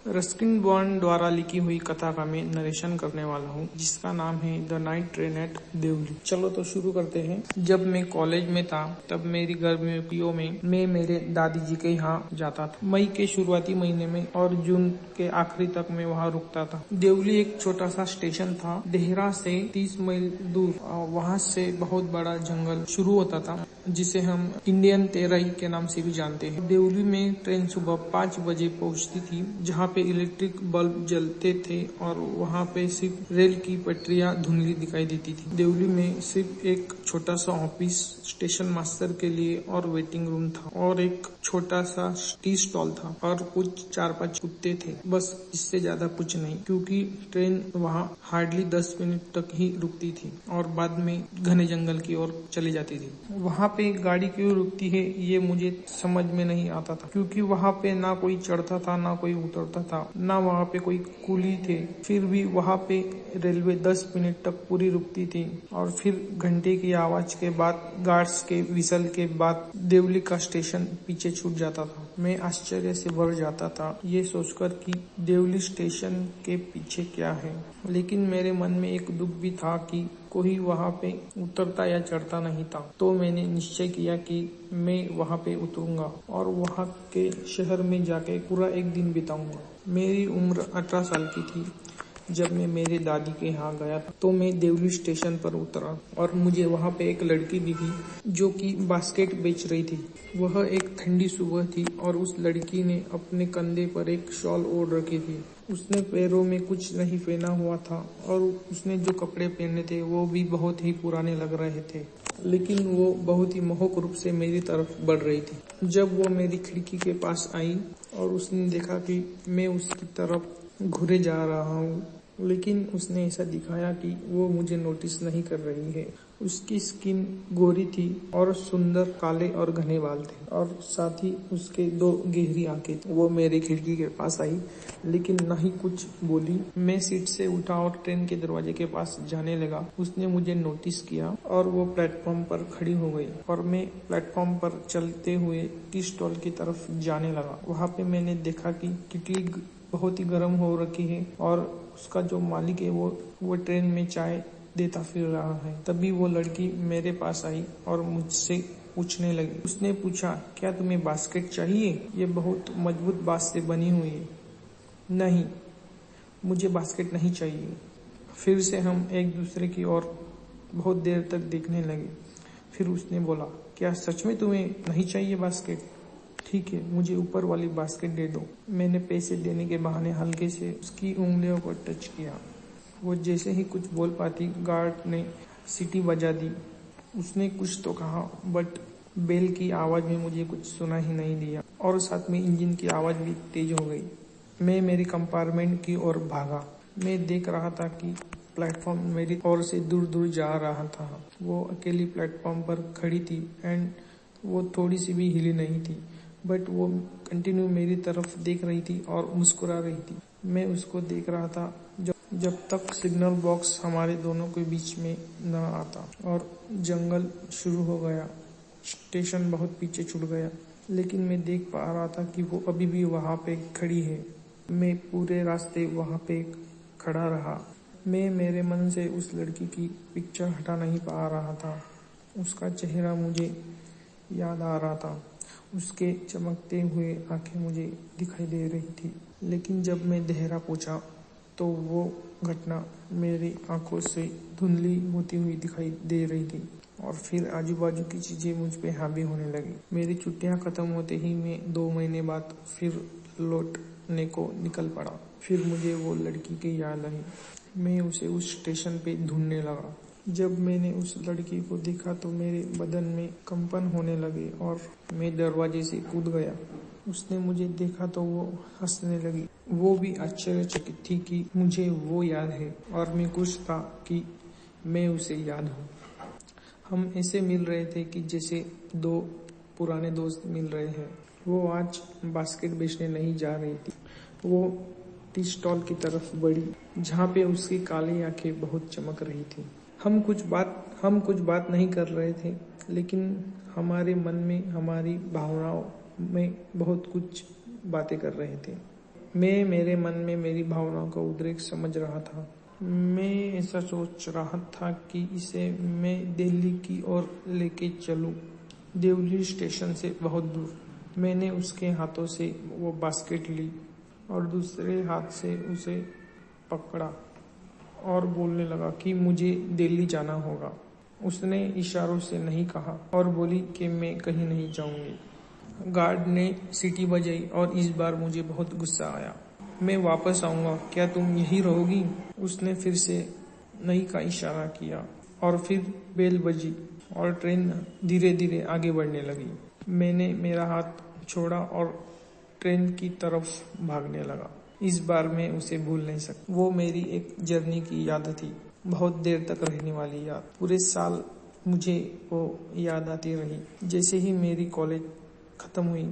Ruskin bond द्वारा लिखी हुई कथा का मैं नरेशन करने वाला हूँ, जिसका नाम है the night train at Deoli. चलो तो शुरू करते हैं। जब मैं कॉलेज में था तब मेरी गर्मियों में मैं मेरे दादी जी के यहाँ जाता था। मई के शुरुआती महीने में और जून के आखिरी तक मैं वहाँ रुकता था। देवली एक छोटा सा स्टेशन था, देहरा से 30 मील दूर। वहाँ से बहुत बड़ा जंगल शुरू होता था, जिसे हम इंडियन तेराई के नाम से भी जानते हैं। देवली में ट्रेन सुबह 5 बजे पहुँचती थी, जहाँ पे इलेक्ट्रिक बल्ब जलते थे और वहाँ पे सिर्फ रेल की पटरियां धुंधली दिखाई देती थी। देवली में सिर्फ एक छोटा सा ऑफिस, स्टेशन मास्टर के लिए और वेटिंग रूम था, और एक छोटा सा टी स्टॉल था और कुछ 4-5 कुत्ते थे। बस इससे ज्यादा कुछ नहीं, क्योंकि ट्रेन वहाँ हार्डली 10 मिनट तक ही रुकती थी और बाद में घने जंगल की ओर चली जाती थी। वहाँ पे गाड़ी क्यों रुकती है ये मुझे समझ में नहीं आता था, क्योंकि वहाँ पे ना कोई चढ़ता था ना कोई उतरता था, ना वहाँ पे कोई कुली थे। फिर भी वहाँ पे रेलवे 10 मिनट तक पूरी रुकती थी और फिर घंटे की आवाज के बाद, गार्ड्स के विसल के बाद देवली का स्टेशन पीछे छूट जाता था। मैं आश्चर्य से भर जाता था ये सोचकर कि देवली स्टेशन के पीछे क्या है, लेकिन मेरे मन में एक दुख भी था कि कोई वहाँ पे उतरता या चढ़ता नहीं था। तो मैंने निश्चय किया कि मैं वहाँ पे उतरूंगा और वहाँ के शहर में जाके पूरा एक दिन बिताऊंगा। मेरी उम्र 18 साल की थी जब मैं मेरे दादी के यहाँ गया था। तो मैं देवली स्टेशन पर उतरा और मुझे वहाँ पे एक लड़की दिखी जो कि बास्केट बेच रही थी। वह एक ठंडी सुबह थी और उस लड़की ने अपने कंधे पर एक शॉल ओढ़ रखी थी। उसने पैरों में कुछ नहीं पहना हुआ था और उसने जो कपड़े पहने थे वो भी बहुत ही पुराने लग रहे थे, लेकिन वो बहुत ही मोहक रूप से मेरी तरफ बढ़ रही थी। जब वो मेरी खिड़की के पास आई और उसने देखा कि मैं उसकी तरफ घूरे जा रहा हूँ, लेकिन उसने ऐसा दिखाया कि वो मुझे नोटिस नहीं कर रही है। उसकी स्किन गोरी थी और सुंदर काले और घने बाल थे, और साथ ही उसके 2 गहरी आंखें थी। वो मेरी खिड़की के पास आई, लेकिन न ही कुछ बोली। मैं सीट से उठा और ट्रेन के दरवाजे के पास जाने लगा। उसने मुझे नोटिस किया और वो प्लेटफॉर्म पर खड़ी हो गई और मैं प्लेटफॉर्म पर चलते हुए टी स्टॉल की तरफ जाने लगा। वहाँ पे मैंने देखा कि किटली बहुत ही गर्म हो रखी है और उसका जो मालिक है वो ट्रेन में चाय देता फिर रहा है। तभी वो लड़की मेरे पास आई और मुझसे पूछने लगी। उसने पूछा, क्या तुम्हें बास्केट चाहिए? ये बहुत मजबूत बांस से बनी हुई है। नहीं, मुझे बास्केट नहीं चाहिए। फिर से हम एक दूसरे की ओर बहुत देर तक देखने लगे। फिर उसने बोला, क्या सच में तुम्हें नहीं चाहिए बास्केट? ठीक है, मुझे ऊपर वाली बास्केट दे दो। मैंने पैसे देने के बहाने हल्के से उसकी उंगलियों को टच किया। वो जैसे ही कुछ बोल पाती, गार्ड ने सीटी बजा दी। उसने कुछ तो कहा, बट बेल की आवाज में मुझे कुछ सुना ही नहीं दिया और साथ में इंजन की आवाज भी तेज हो गई। मैं मेरी कंपार्टमेंट की ओर भागा। मैं देख रहा था कि प्लेटफॉर्म मेरी ओर से दूर दूर जा रहा था। वो अकेली प्लेटफॉर्म पर खड़ी थी एंड वो थोड़ी सी भी हिली नहीं थी, बट वो कंटिन्यू मेरी तरफ देख रही थी और मुस्कुरा रही थी। मैं उसको देख रहा था जब तक सिग्नल बॉक्स हमारे दोनों के बीच में न आता और जंगल शुरू हो गया। स्टेशन बहुत पीछे छूट गया, लेकिन मैं देख पा रहा था कि वो अभी भी वहाँ पे खड़ी है। मैं पूरे रास्ते वहाँ पे खड़ा रहा। मैं मेरे मन से उस लड़की की पिक्चर हटा नहीं पा रहा था। उसका चेहरा मुझे याद आ रहा था, उसके चमकते हुए आंखें मुझे दिखाई दे रही थी। लेकिन जब मैं देहरा पहुंचा तो वो घटना मेरी आंखों से धुंधली होती हुई दिखाई दे रही थी और फिर आजू बाजू की चीजें मुझ पे हावी होने लगी। मेरी छुट्टियां खत्म होते ही मैं 2 महीने बाद फिर लौटने को निकल पड़ा। फिर मुझे वो लड़की की याद आई। मैं उसे उस स्टेशन पे ढूंढने लगा। जब मैंने उस लड़की को देखा तो मेरे बदन में कंपन होने लगे और मैं दरवाजे से कूद गया। उसने मुझे देखा तो वो हंसने लगी। वो भी आश्चर्यचकित थी कि मुझे वो याद है और मैं खुश था कि मैं उसे याद हूँ। हम ऐसे मिल रहे थे कि जैसे 2 पुराने दोस्त मिल रहे हैं। वो आज बास्केट बेचने नहीं जा रही थी। वो टी स्टॉल की तरफ बढ़ी, जहाँ पे उसकी काली आंखें बहुत चमक रही थी। हम कुछ बात नहीं कर रहे थे, लेकिन हमारे मन में, हमारी भावनाओं में बहुत कुछ बातें कर रहे थे। मैं मेरे मन में मेरी भावनाओं का उद्रेक समझ रहा था। मैं ऐसा सोच रहा था कि इसे मैं दिल्ली की ओर लेके चलूं, देवली स्टेशन से बहुत दूर। मैंने उसके हाथों से वो बास्केट ली और दूसरे हाथ से उसे पकड़ा और बोलने लगा कि मुझे दिल्ली जाना होगा। उसने इशारों से नहीं कहा और बोली कि मैं कहीं नहीं जाऊंगी। गार्ड ने सीटी बजाई और इस बार मुझे बहुत गुस्सा आया। मैं वापस आऊंगा, क्या तुम यहीं रहोगी? उसने फिर से नहीं का इशारा किया और फिर बेल बजी और ट्रेन धीरे धीरे आगे बढ़ने लगी। मैंने मेरा हाथ छोड़ा और ट्रेन की तरफ भागने लगा। इस बार मैं उसे भूल नहीं सकता। वो मेरी एक जर्नी की याद थी, बहुत देर तक रहने वाली याद। पूरे साल मुझे वो याद आती रही। जैसे ही मेरी कॉलेज खत्म हुई,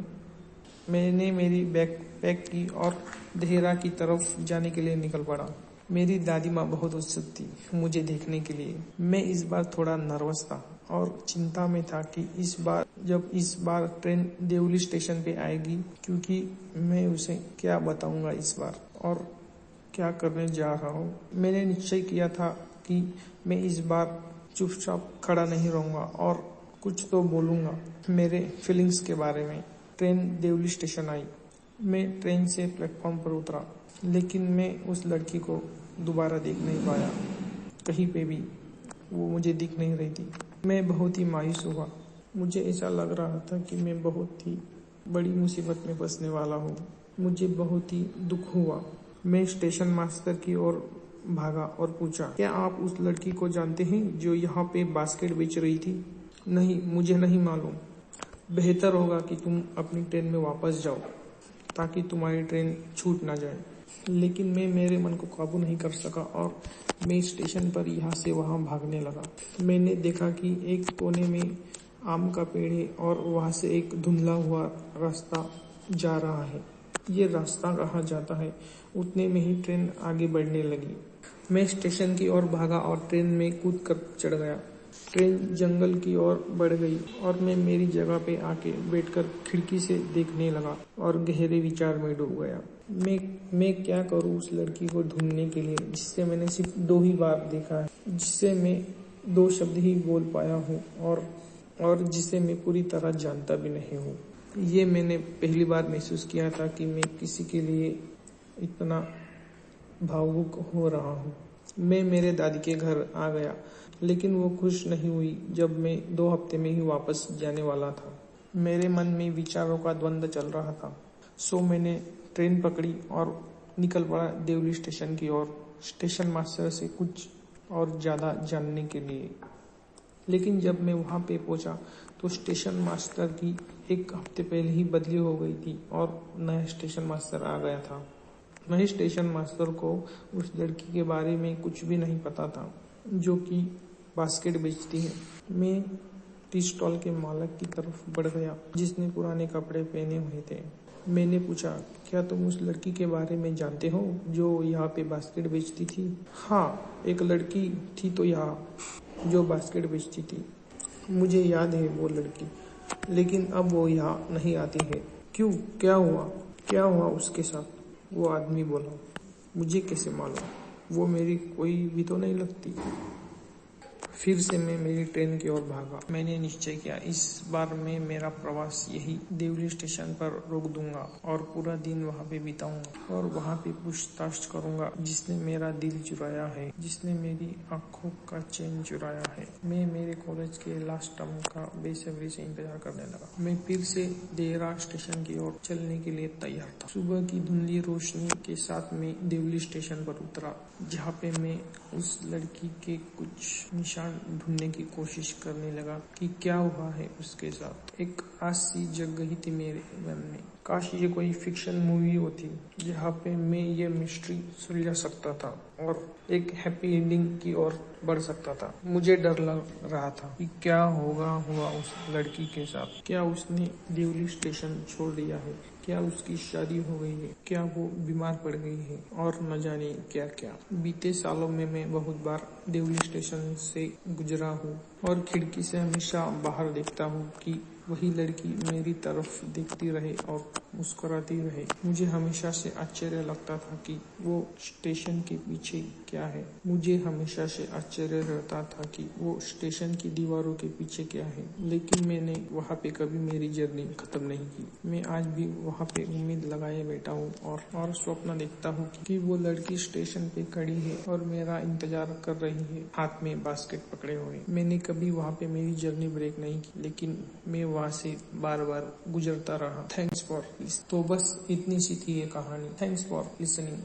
मैंने मेरी बैग पैक की और देहरा की तरफ जाने के लिए निकल पड़ा। मेरी दादी माँ बहुत उत्सुक थी मुझे देखने के लिए। मैं इस बार थोड़ा नर्वस था और चिंता में था कि इस बार ट्रेन देवली स्टेशन पे आएगी, क्योंकि मैं उसे क्या बताऊंगा इस बार और क्या करने जा रहा हूँ। मैंने निश्चय किया था कि मैं इस बार चुपचाप खड़ा नहीं रहूंगा और कुछ तो बोलूंगा मेरे फीलिंग्स के बारे में। ट्रेन देवली स्टेशन आई। मैं ट्रेन से प्लेटफॉर्म पर उतरा, लेकिन मैं उस लड़की को दोबारा देख नहीं पाया। कहीं पे भी वो मुझे दिख नहीं रही थी। मैं बहुत ही मायूस हुआ। मुझे ऐसा लग रहा था कि मैं बहुत ही बड़ी मुसीबत में फंसने वाला हूँ। मुझे बहुत ही दुख हुआ। मैं स्टेशन मास्टर की ओर भागा और पूछा, क्या आप उस लड़की को जानते हैं जो यहाँ पे बास्केट बेच रही थी? नहीं, मुझे नहीं मालूम। बेहतर होगा कि तुम अपनी ट्रेन में वापस जाओ ताकि तुम्हारी ट्रेन छूट ना जाए। लेकिन मैं मेरे मन को काबू नहीं कर सका और मैं स्टेशन पर यहाँ से वहाँ भागने लगा। मैंने देखा कि एक कोने में आम का पेड़ है और वहाँ से एक धुंधला हुआ रास्ता जा रहा है। ये रास्ता कहाँ जाता है? उतने में ही ट्रेन आगे बढ़ने लगी। मैं स्टेशन की ओर भागा और ट्रेन में कूद कर चढ़ गया। ट्रेन जंगल की ओर बढ़ गई और मैं मेरी जगह पे आके बैठकर खिड़की से देखने लगा और गहरे विचार में डूब गया। मैं क्या करूँ उस लड़की को ढूंढने के लिए जिससे मैंने सिर्फ 2 ही बार देखा है, जिससे मैं 2 शब्द ही बोल पाया हूँ और जिसे मैं पूरी तरह जानता भी नहीं हूँ। ये मैंने पहली बार महसूस किया था कि मैं किसी के लिए इतना भावुक हो रहा हूँ। मैं मेरे दादी के घर आ गया, लेकिन वो खुश नहीं हुई जब मैं 2 हफ्ते में ही वापस जाने वाला था। मेरे मन में विचारों का द्वंद्व चल रहा था। सो मैंने ट्रेन पकड़ी और निकल पड़ा देवली स्टेशन की ओर, स्टेशन मास्टर से कुछ और ज़्यादा जानने के लिए। लेकिन जब मैं वहाँ पे पहुँचा तो स्टेशन मास्टर की 1 हफ्ते पहले ही बदली हो गई थी और नया स्टेशन मास्टर आ गया था। नए स्टेशन मास्टर को उस लड़की के बारे में कुछ भी नहीं पता था जो कि बास्केट बेचती है। मैं टी स्टॉल के मालिक की तरफ बढ़ गया जिसने पुराने कपड़े पहने हुए थे। मैंने पूछा, क्या तुम उस लड़की के बारे में जानते हो जो यहाँ पे बास्केट बेचती थी? हाँ, एक लड़की थी तो यहाँ जो बास्केट बेचती थी। मुझे याद है वो लड़की, लेकिन अब वो यहाँ नहीं आती है। क्यों? क्या हुआ उसके साथ? वो आदमी बोला। मुझे कैसे मालूम? वो मेरी कोई भी तो नहीं लगती। फिर से मैं मेरी ट्रेन की ओर भागा। मैंने निश्चय किया इस बार मैं मेरा प्रवास यही देवली स्टेशन पर रोक दूंगा और पूरा दिन वहाँ पे बिताऊंगा और वहाँ पे पूछताछ करूंगा जिसने मेरा दिल चुराया है, जिसने मेरी आंखों का चैन चुराया है। मैं मेरे कॉलेज के लास्ट टर्म का बेसब्री से इंतजार करने लगा। मैं फिर से देहरा स्टेशन की ओर चलने के लिए तैयार था। सुबह की धुंधली रोशनी के साथ मैं देवली स्टेशन पर उतरा, जहाँ पे मैं उस लड़की के कुछ निशान ढूंढने की कोशिश करने लगा कि क्या हुआ है उसके साथ। एक आस सी जग गई थी मेरे मन में। काश ये कोई फिक्शन मूवी होती जहाँ पे मैं ये मिस्ट्री सुलझा सकता था और एक हैप्पी एंडिंग की ओर बढ़ सकता था। मुझे डर लग रहा था कि क्या हुआ उस लड़की के साथ। क्या उसने देवली स्टेशन छोड़ दिया है? क्या उसकी शादी हो गई है? क्या वो बीमार पड़ गई है? और न जाने क्या क्या। बीते सालों में मैं बहुत बार देवली स्टेशन से गुजरा हूँ और खिड़की से हमेशा बाहर देखता हूँ कि वही लड़की मेरी तरफ देखती रहे और मुस्कुराती रहे। मुझे हमेशा से आश्चर्य लगता था कि वो स्टेशन के पीछे क्या है। मुझे हमेशा से आश्चर्य रहता था कि वो स्टेशन की दीवारों के पीछे क्या है। लेकिन मैंने वहाँ पे कभी मेरी जर्नी खत्म नहीं की। मैं आज भी वहाँ पे उम्मीद लगाए बैठा हूँ और स्वप्न देखता हूँ कि वो लड़की स्टेशन पे खड़ी है और मेरा इंतजार कर रही है, हाथ में बास्केट पकड़े हुए। मैंने कभी वहाँ पे मेरी जर्नी ब्रेक नहीं की, लेकिन मैं वहाँ से बार बार गुजरता रहा। Thanks for listening. तो बस इतनी सी थी ये कहानी। Thanks for listening.